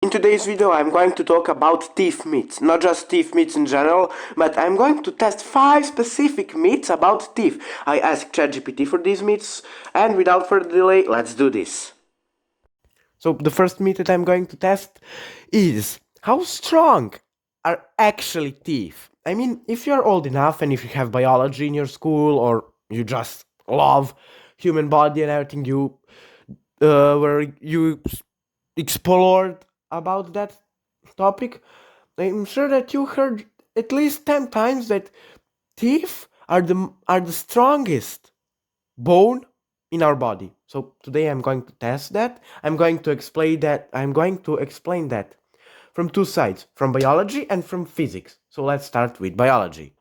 In today's video I'm going to talk about teeth myths, not just teeth myths in general, but I'm going to test 5 specific myths about teeth. I asked ChatGPT for these myths, and without further delay, let's do this. So the first myth that I'm going to test is, how strong are actually teeth? I mean, if you're old enough and if you have biology in your school, or you just love human body and everything, where you explored about that topic, I'm sure that you heard at least 10 times that teeth are the strongest bone in our body. So today I'm going to test that. I'm going to explain that from two sides, from biology and from physics. So let's start with biology.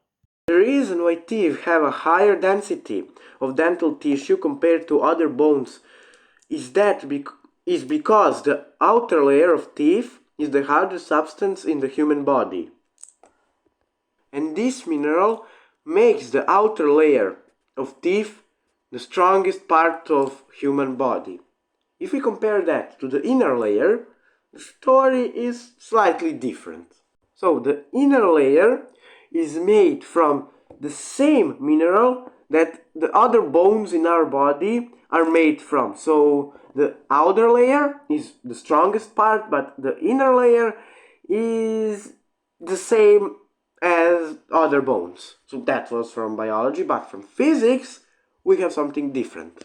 The reason why teeth have a higher density of dental tissue compared to other bones is because the outer layer of teeth is the hardest substance in the human body. And this mineral makes the outer layer of teeth the strongest part of human body. If we compare that to the inner layer, the story is slightly different. So the inner layer is made from the same mineral that the other bones in our body are made from. So the outer layer is the strongest part, but the inner layer is the same as other bones. So that was from biology, but from physics we have something different.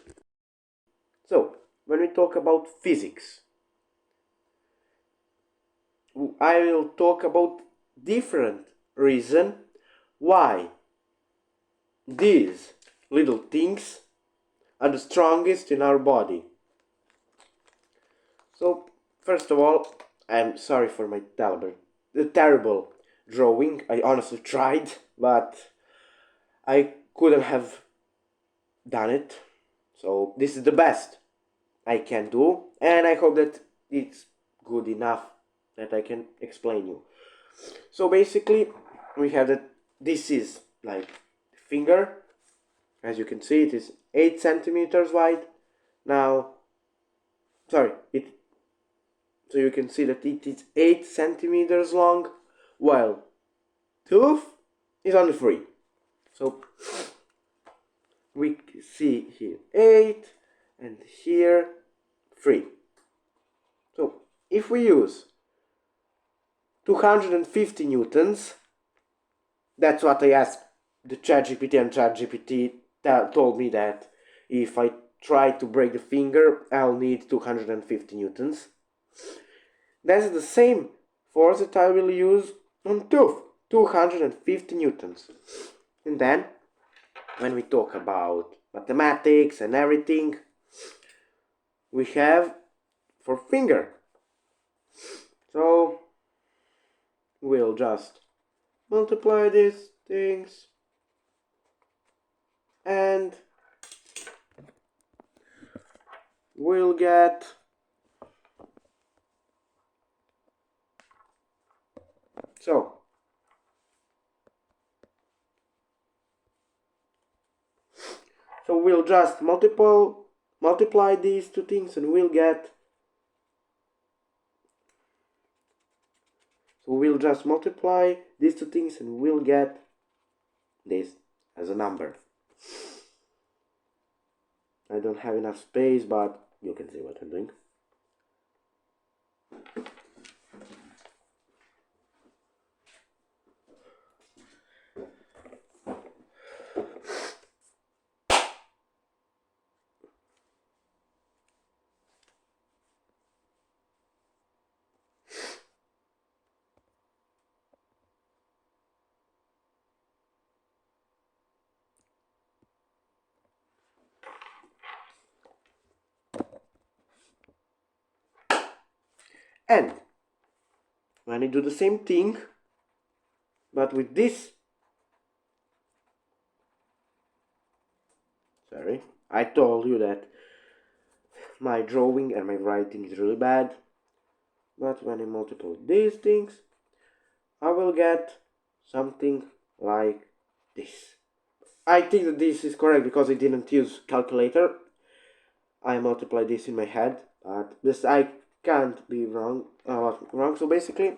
So when we talk about physics, I will talk about different reason why these little things are the strongest in our body. So first of all, I'm sorry for my terrible drawing. I honestly tried, but I couldn't have done it. So this is the best I can do, and I hope that it's good enough that I can explain you. So basically we have that this is like finger. As you can see, it is 8 centimeters wide. So you can see that it is 8 centimeters long, while tooth is only 3. So we see here 8 and here 3. So if we use 250 newtons, that's what I asked the ChatGPT, and ChatGPT told me that if I try to break the finger, I'll need 250 newtons. That's the same force that I will use on tooth, 250 newtons. And then, when we talk about mathematics and everything, we have for finger. So we'll just multiply these things and we'll get so we'll just multiply these two things and we'll get this as a number. I don't have enough space, but you can see what I'm doing. And when I do the same thing, but with this, sorry, I told you that my drawing and my writing is really bad, but when I multiply these things, I will get something like this. I think that this is correct because I didn't use calculator. I multiply this in my head, but this I can't be wrong. wrong. So basically,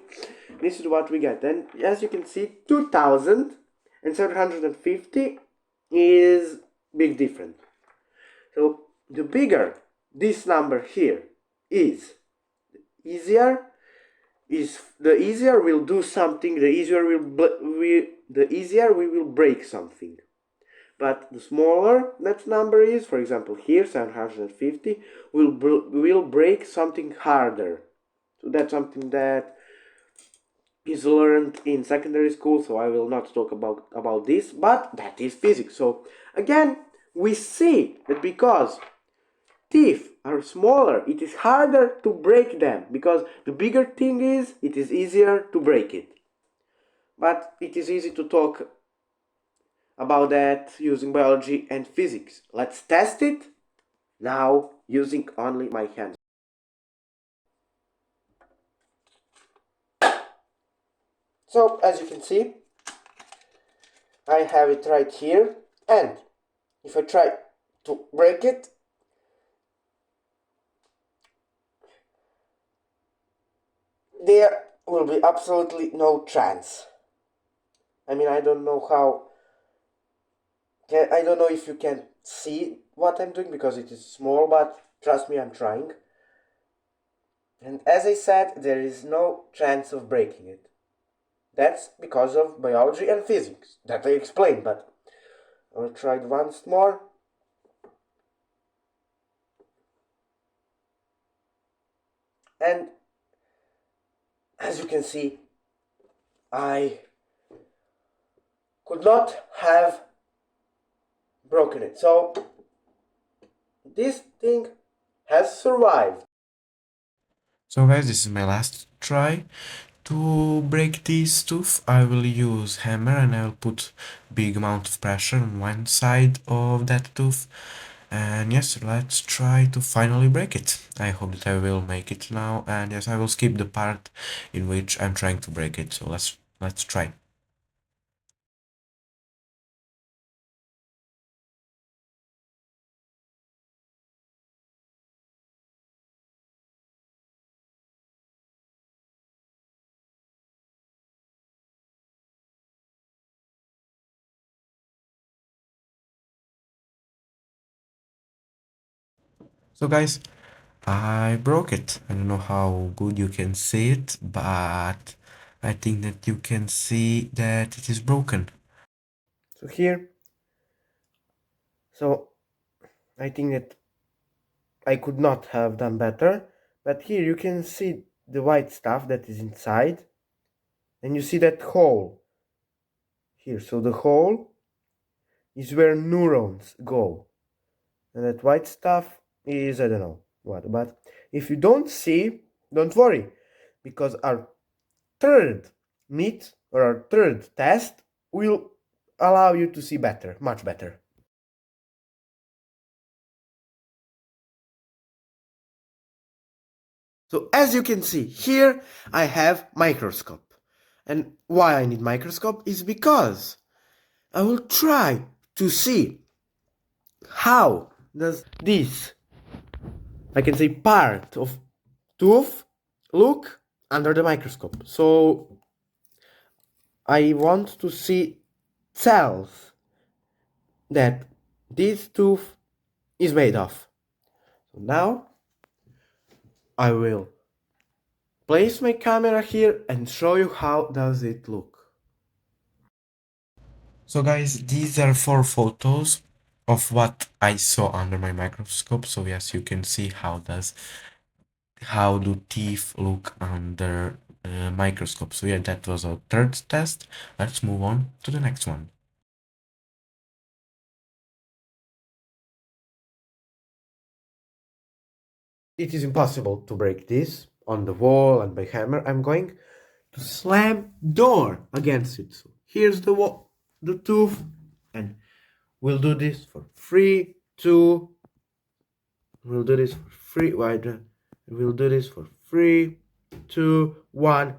this is what we get. And as you can see, 2,750 is big difference. So the bigger this number here is, easier is the easier we'll do something, the easier we will break something. But the smaller that number is, for example here 750, will break something harder. So that's something that is learned in secondary school, so I will not talk about this, but that is physics. So again, we see that because teeth are smaller, it is harder to break them, because the bigger thing is, it is easier to break it. But it is easy to talk about that using biology and physics. Let's test it now using only my hands. So as you can see, I have it right here, and if I try to break it, there will be absolutely no chance. I mean, I don't know how. I don't know if you can see what I'm doing because it is small, but trust me, I'm trying. And as I said, there is no chance of breaking it. That's because of biology and physics that I explained, but I'll try it once more. And as you can see, I could not have broken it. So this thing has survived. So guys, this is my last try. To break this tooth, I will use hammer and I will put big amount of pressure on one side of that tooth. And yes, let's try to finally break it. I hope that I will make it now. And yes, I will skip the part in which I'm trying to break it. So let's try. So guys, I broke it. I don't know how good you can see it, but I think that you can see that it is broken. So here, so I think that I could not have done better, but here you can see the white stuff that is inside, and you see that hole here. So the hole is where neurons go, and that white stuff is, I don't know what. But if you don't see, don't worry, because our third meet or our third test will allow you to see better, much better. So as you can see here, I have microscope. And why I need microscope is because I will try to see how does this, I can say, part of tooth look under the microscope. So I want to see cells that this tooth is made of. So now I will place my camera here and show you how does it look. So guys, these are 4 photos of what I saw under my microscope. So yes, you can see how do teeth look under the microscope. So yeah, that was our third test. Let's move on to the next one. It is impossible to break this on the wall and by hammer. I'm going to slam door against it. So here's the wall, the tooth, and we'll do this for 3, 2. We'll do this for 3. Wide. We'll do this for 3, 2, 1.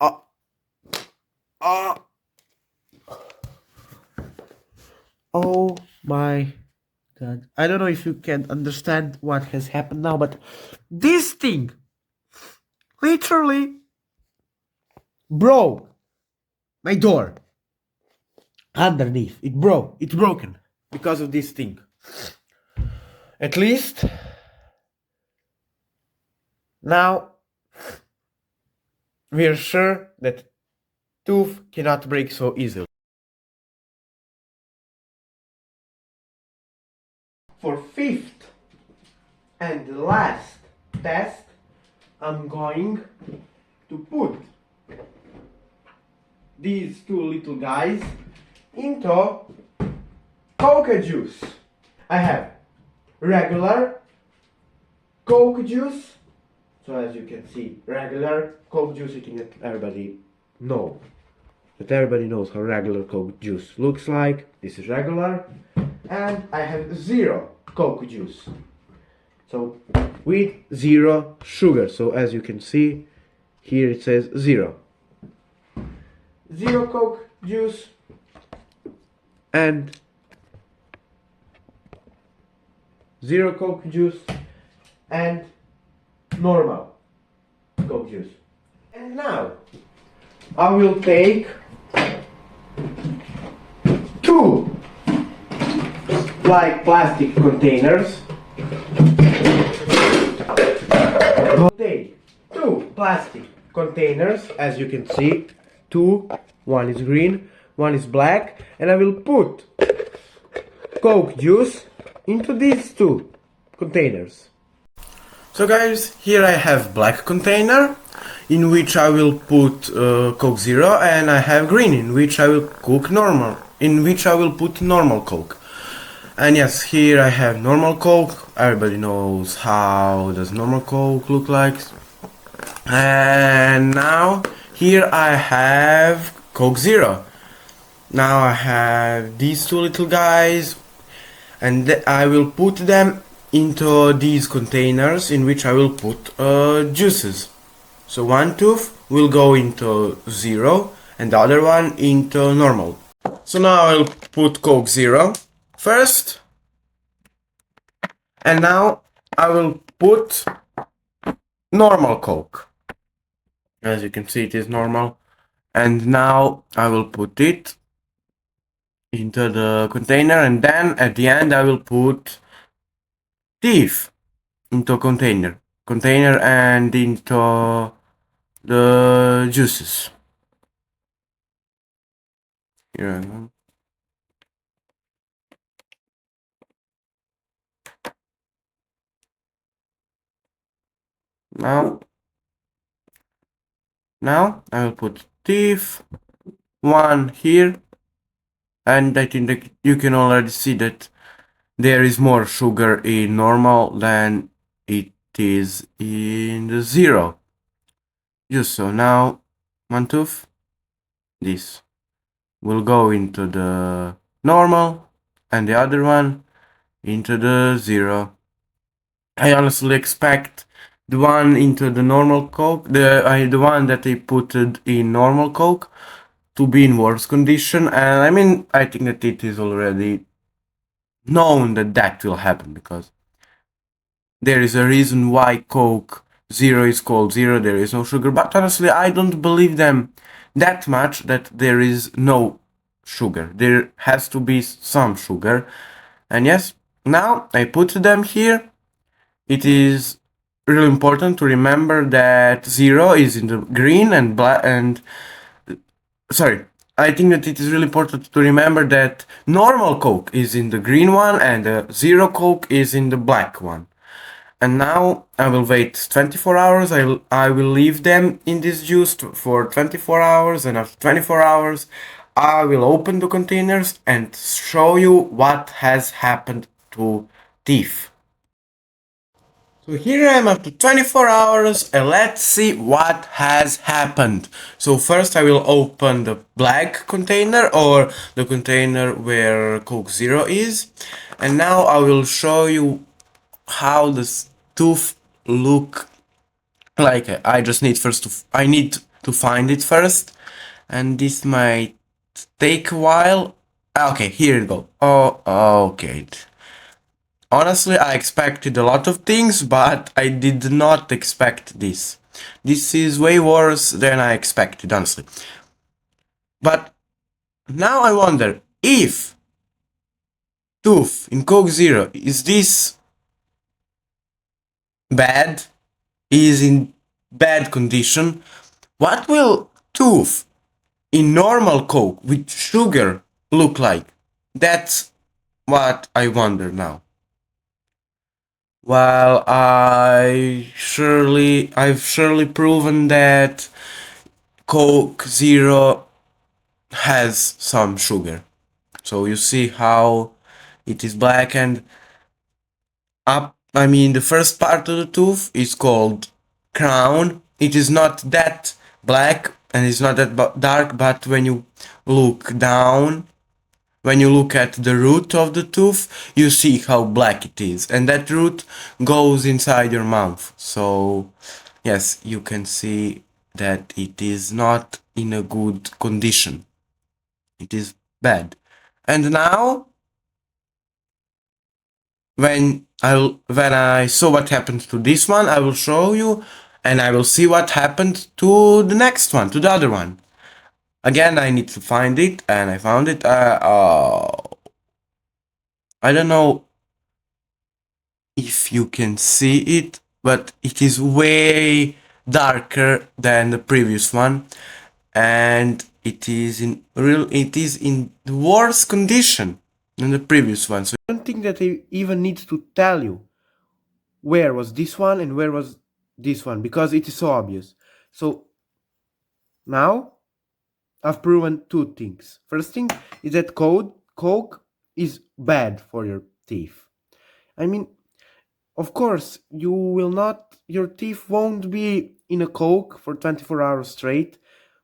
Oh, oh, oh My God. I don't know if you can understand what has happened now, but this thing literally broke my door underneath. It broke. It's broken because of this thing. At least now we are sure that tooth cannot break so easily. For fifth and the last test, I'm going to put these two little guys into Coca juice. I have regular Coke juice. So as you can see, regular Coke juice, I think that everybody knows. That everybody knows how regular Coke juice looks like. This is regular. And I have zero Coke juice. So with zero sugar. So as you can see, here it says zero. Zero Coke juice and zero Coke juice and normal Coke juice. And now I will take two like plastic containers. I'll take two plastic containers, as you can see, two, one is green, one is black, and I will put Coke juice into these two containers. So guys, here I have black container in which I will put Coke Zero, and I have green in which I will put normal Coke. And yes, here I have normal Coke. Everybody knows how does normal Coke look like. And now here I have Coke Zero. Now I have these two little guys, and I will put them into these containers in which I will put juices. So one tooth will go into zero and the other one into normal. So now I'll put Coke Zero first, and now I will put normal Coke. As you can see, it is normal. And now I will put it into the container, and then at the end I will put Thief into container and into the juices. Here I go. Now I will put Thief one here, and I think that you can already see that there is more sugar in normal than it is in the zero. Just so now one tooth, this will go into the normal and the other one into the zero. I honestly expect the one into the normal Coke, the one that I put in normal Coke, to be in worse condition, and I mean, I think that it is already known that that will happen, because there is a reason why Coke Zero is called Zero, there is no sugar, but honestly I don't believe them that much that there is no sugar. There has to be some sugar. And yes, now I put them here. It is really important to remember that Zero is in the green and black, and sorry, I think that it is really important to remember that normal Coke is in the green one and the Zero Coke is in the black one. And now I will wait 24 hours. I will leave them in this juice for 24 hours, and after 24 hours I will open the containers and show you what has happened to Thief. So here I am after 24 hours, and let's see what has happened. So first I will open the black container, or the container where Coke Zero is, and now I will show you how the tooth look like. I just need I need to find it first, and this might take a while. Okay, here it go. Oh, okay. Honestly, I expected a lot of things, but I did not expect this. This is way worse than I expected, honestly. But now I wonder if Tooth in Coke Zero is this bad, is in bad condition, what will Tooth in normal Coke with sugar look like? That's what I wonder now. Well, I've surely proven that Coke Zero has some sugar. So you see how it is black and up. I mean, the first part of the tooth is called crown. It is not that black and it's not that dark, but when you look down, when you look at the root of the tooth, you see how black it is, and that root goes inside your mouth. So, yes, you can see that it is not in a good condition. It is bad. And now, when I saw what happened to this one, I will show you, and I will see what happened to the next one, to the other one. Again, I need to find it, and I found it. I don't know if you can see it, but it is way darker than the previous one, and it is in worse condition than the previous one. So I don't think that I even need to tell you where was this one and where was this one, because it is so obvious. So now I've proven two things. First thing is that Coke is bad for your teeth. I mean, of course, your teeth won't be in a Coke for 24 hours straight,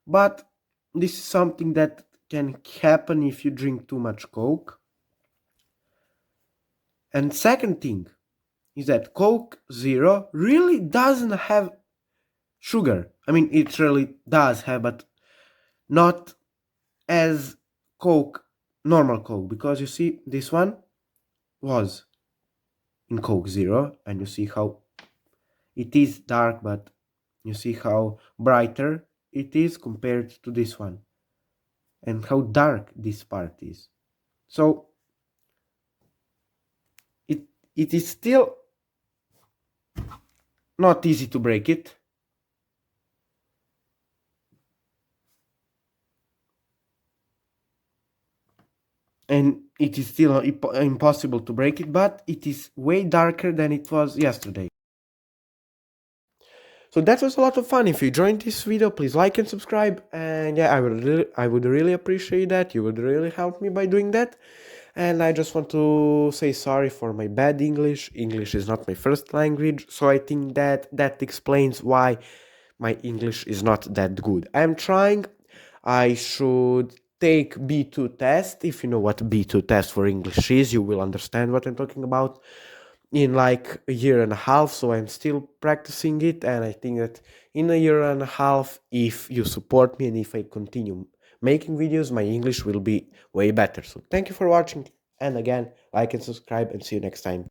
but this is something that can happen if you drink too much Coke. And second thing is that Coke Zero really doesn't have sugar. I mean, it really does have, but not as normal Coke, because you see, this one was in Coke Zero, and you see how it is dark, but you see how brighter it is compared to this one, and how dark this part is. So it is still not easy to break it. And it is still impossible to break it, but it is way darker than it was yesterday. So that was a lot of fun. If you enjoyed this video, please like and subscribe. And yeah, I would really appreciate that. You would really help me by doing that. And I just want to say sorry for my bad English. English is not my first language, so I think that explains why my English is not that good. I'm trying. I should take B2 test. If you know what B2 test for English is, you will understand what I'm talking about, in like a year and a half. So I'm still practicing it, and I think that in a year and a half, if you support me and if I continue making videos, my English will be way better. So thank you for watching, and again, like and subscribe, and see you next time.